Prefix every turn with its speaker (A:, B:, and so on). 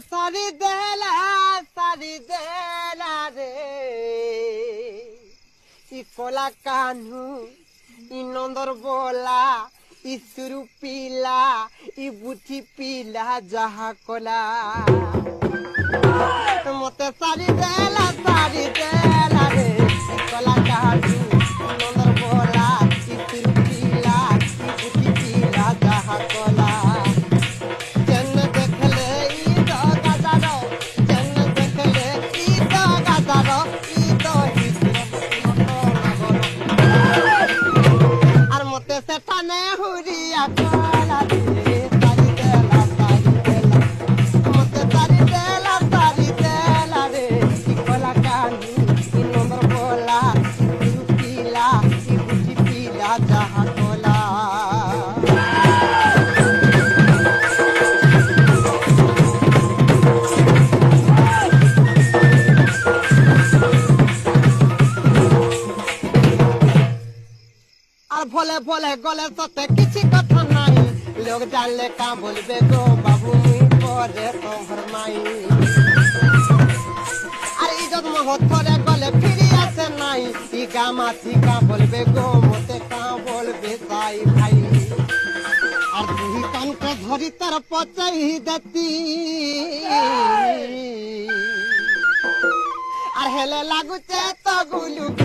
A: সারি দেলা রে ই কলা কানু ই নন্দর বলা ই সুরু পিলা ই বুঠি পিলা যাহা কলা মতে সারি দেলা রে ই কলা কানু নন্দর বলা ই সুরু পিলা ই বুঠি পিলা যাহা কলা ভোলে ভোলে গলে তোতে কিছু কথা নাই লোক জানলে কা বলবে গো বাবু মুই পরে তোর মাই আরে ইজ্জত মহৎ করে গলে ফিরে আসে নাই ই গামাছি কা বলবে গো মতে কা বলবে তাই ভাই আর তুই কানকে ধরি তার পচাই দেতি আর হেলে লাগুছে তো গুলু